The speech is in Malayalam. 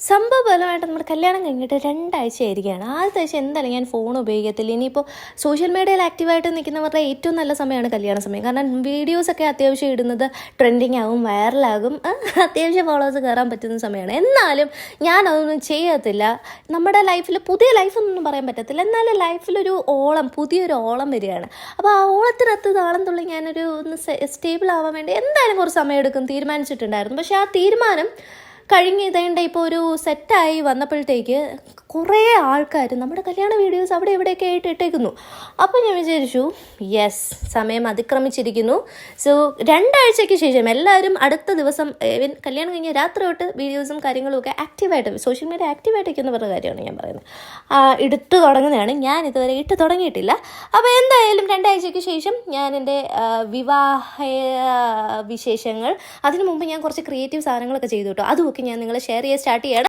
സംഭവപരമായിട്ട് നമ്മുടെ കല്യാണം കഴിഞ്ഞിട്ട് 2 ആഴ്ചയായിരിക്കുകയാണ്. ആദ്യത്തെ ആഴ്ച എന്തായാലും ഞാൻ ഫോൺ ഉപയോഗിക്കത്തില്ല. ഇനിയിപ്പോൾ സോഷ്യൽ മീഡിയയിൽ ആക്റ്റീവായിട്ട് നിൽക്കുന്നവരുടെ ഏറ്റവും നല്ല സമയമാണ് കല്യാണ സമയം. കാരണം വീഡിയോസൊക്കെ അത്യാവശ്യം ഇടുന്നത് ട്രെൻഡിങ് ആകും, വൈറലാകും, അത്യാവശ്യം ഫോളോവേഴ്സ് കയറാൻ പറ്റുന്ന സമയമാണ്. എന്നാലും ഞാനതൊന്നും ചെയ്യത്തില്ല. നമ്മുടെ ലൈഫിൽ പുതിയ ലൈഫൊന്നും പറയാൻ പറ്റത്തില്ല, എന്നാലും ലൈഫിലൊരു ഓളം, പുതിയൊരു ഓളം വരികയാണ്. അപ്പോൾ ആ ഓളത്തിനകത്ത് താളം തുള്ളി ഞാനൊരു ഒന്ന് സ്റ്റേബിൾ ആവാൻ വേണ്ടി എന്തായാലും കുറച്ച് സമയം എടുക്കും തീരുമാനിച്ചിട്ടുണ്ടായിരുന്നു. പക്ഷേ ആ തീരുമാനം കഴിഞ്ഞ് ഇതേണ്ട ഇപ്പോൾ ഒരു സെറ്റായി വന്നപ്പോഴത്തേക്ക് കുറേ ആൾക്കാർ നമ്മുടെ കല്യാണ വീഡിയോസ് അവിടെ എവിടെയൊക്കെ ആയിട്ട് ഇട്ടേക്കുന്നു. അപ്പോൾ ഞാൻ വിചാരിച്ചു യെസ്, സമയം അതിക്രമിച്ചിരിക്കുന്നു. സോ 2 ആഴ്ചയ്ക്ക് ശേഷം എല്ലാവരും അടുത്ത ദിവസം കല്യാണം കഴിഞ്ഞ രാത്രി തൊട്ട് വീഡിയോസും കാര്യങ്ങളും ഒക്കെ ആക്റ്റീവായിട്ട് സോഷ്യൽ മീഡിയ ആക്റ്റീവായിട്ടൊക്കെയെന്ന് പറഞ്ഞ കാര്യമാണ് ഞാൻ പറയുന്നത്. എടുത്തു തുടങ്ങുന്നതാണ്. ഞാൻ ഇതുവരെ ഇട്ട് തുടങ്ങിയിട്ടില്ല. അപ്പോൾ എന്തായാലും 2 ആഴ്ചയ്ക്ക് ശേഷം ഞാൻ എൻ്റെ വിവാഹ വിശേഷങ്ങൾ, അതിനു മുമ്പ് ഞാൻ കുറച്ച് ക്രിയേറ്റീവ് സാധനങ്ങളൊക്കെ ചെയ്തു കേട്ടോ. അതുമൊക്കെ ഞാൻ നിങ്ങളെ ഷെയർ ചെയ്യാൻ സ്റ്റാർട്ട് ചെയ്യണം.